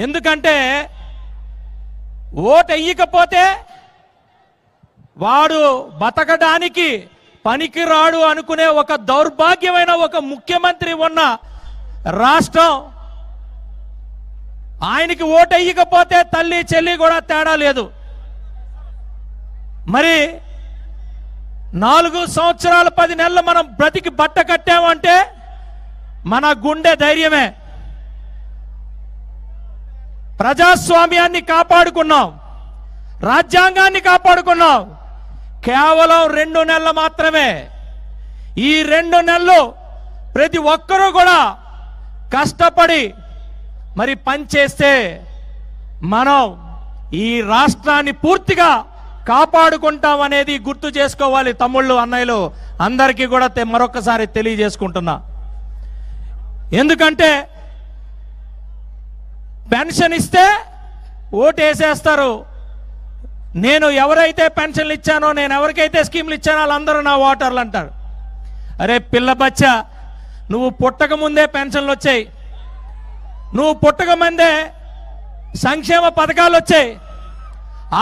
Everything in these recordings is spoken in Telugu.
ఎందుకంటే ఓటు వేయకపోతే వాడు బతకడానికి పనికిరాడు అనుకునే ఒక దౌర్భాగ్యమైన ఒక ముఖ్యమంత్రి ఉన్న రాష్ట్రం. ఆయనకి ఓటు వేయకపోతే తల్లి చెల్లి కూడా తేడా లేదు. మరి 4 సంవత్సరాలు 10 నెలలు మనం బ్రతికి బట్ట కట్టామంటే మన గుండె ధైర్యమే. ప్రజాస్వామ్యాన్ని కాపాడుకున్నాం, రాజ్యాంగాన్ని కాపాడుకున్నాం. కేవలం 2 నెలలు మాత్రమే. ఈ 2 నెలలు ప్రతి ఒక్కరూ కూడా కష్టపడి మరి పనిచేస్తే మనం ఈ రాష్ట్రాన్ని పూర్తిగా కాపాడుకుంటాం అనేది గుర్తు చేసుకోవాలి. తమ్ముళ్ళు, అన్నయ్యలు అందరికీ కూడా మరొకసారి తెలియజేసుకుంటున్నా. ఎందుకంటే పెన్షన్ ఇస్తే ఓటు వేసేస్తారు. నేను ఎవరైతే పెన్షన్లు ఇచ్చానో, నేను ఎవరికైతే స్కీమ్లు ఇచ్చానో వాళ్ళందరూ నా ఓటర్లు అంటారు. అరే పిల్ల బచ్చా, నువ్వు పుట్టక ముందే పెన్షన్లు వచ్చాయి, నువ్వు పుట్టక ముందే సంక్షేమ పథకాలు వచ్చాయి.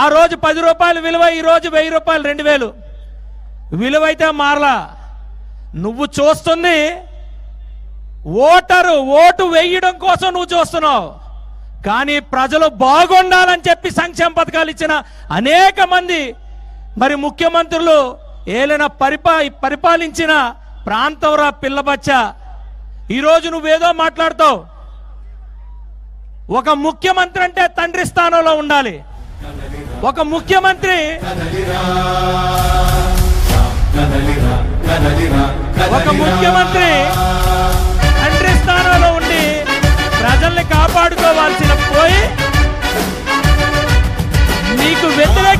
ఆ రోజు 10 రూపాయలు విలువ, ఈ రోజు 1000 రూపాయలు 2000 విలువ అయితే మారలా. నువ్వు చూస్తుంది ఓటు వేయడం కోసం నువ్వు చూస్తున్నావు. కానీ ప్రజలు బాగుండాలని చెప్పి సంక్షేమ పథకాలు ఇచ్చిన అనేక మంది మరి ముఖ్యమంత్రులు ఏలైనా పరిపాలించిన ప్రాంతంరా పిల్లబచ్చ. ఈరోజు నువ్వేదో మాట్లాడతావు. ఒక ముఖ్యమంత్రి అంటే తండ్రి స్థానంలో ఉండాలి. ఒక ముఖ్యమంత్రి తండ్రి స్థానంలో ఉండి ప్రజల్ని కాపాడుకోవాల్సిన పోయి నీకు వ్యతిరేకి